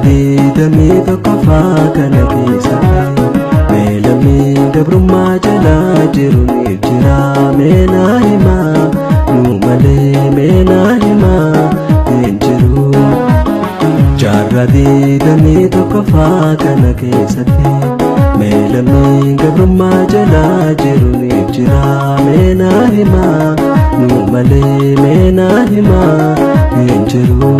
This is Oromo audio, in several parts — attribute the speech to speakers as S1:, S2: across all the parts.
S1: Jarradii tokko faakana keessatti meelamni gabrummaa jalaa jiru ni jira meenaa himaa nu malee meenaa himaa hin jiru. Jarradii tokko faakana keessatti meelamni gabrummaa jalaa jiru ni jira meenaa himaa nu malee meenaa himaa hin jiru.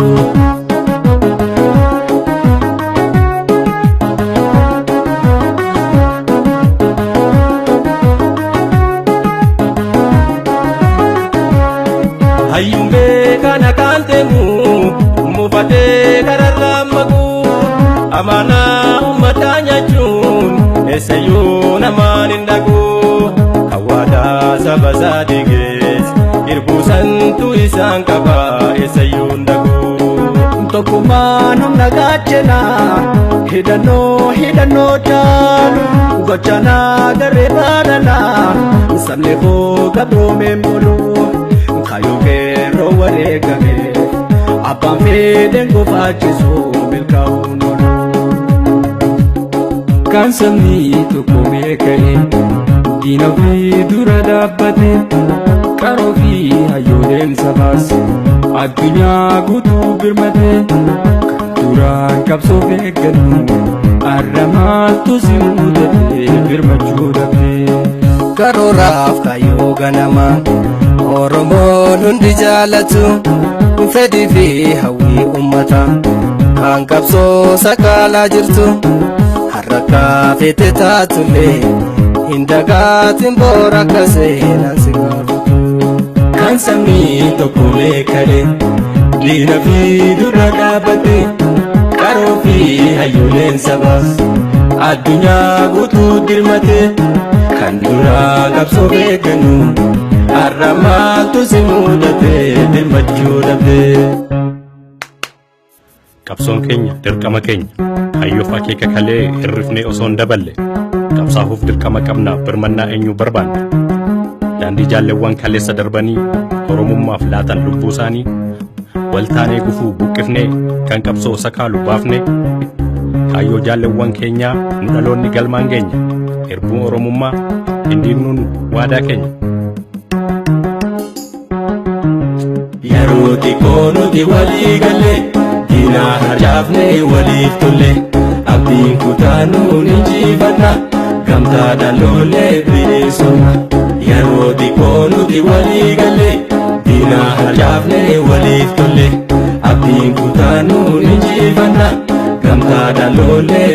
S2: Hayyumbe kana kantemu mufate kararamagu amana umatanya chun esayuna manindagu kawada sabazadiges irbusantu isankaba esayundagu tokumanum nagachena hidano chalu gochana garebadana sanlefo gabrome mulu kayoke roware kage apame dengo fachiso milkauno kansami to komeke dina fi dura dabbate karofi hayoden sabas adunya gutu birmate dura kapso veganu arramal to simude birmachudate
S1: Karoraf kayo ganama Oromoon hundi jaalatu fedhii fi hawwii ummata kan qabsoo sakaalaa jirtu harrakaa fete taatullee hin dagaatin boora akka seenaan si gaafatu.
S2: Kan sabni tokko beekale diina fi dura dhaabate qaroo fi hayyooleen sabaas addunyaa guutuu dirmate kan dura qabsoo beekanu arramaltu simudate dirmachuu dhabde.
S3: Qabsoon keenya dirqama keenya hayyoof akeeka kalee hirrifnee osoo hin daballe qabsaahuuf dirqama qabna birmannaa eenyu barbaanna. Daandii jaalleewwan kaleessa darbanii oromummaaf laatan lubbuu isaanii waltaanee gufuu buqqifnee kan qabsoo sakaalu baafne hayyoo jaalleewwan keenyaa nu dhaloonni galmaan keenya hirbuun oromummaa hindiinnuun waadaa keenya.
S2: Yeroo xiqqoo nuti walii galle diina harjaafne waliif tolle abdiin kutaanuu ni injifanna gamtaadhaan lollee bilisomna. Yeroo xiqqoo nuti walii galle diina harjaafne waliif tolle abdiin kutaanuu ni injifanna gamtaadhaan lollee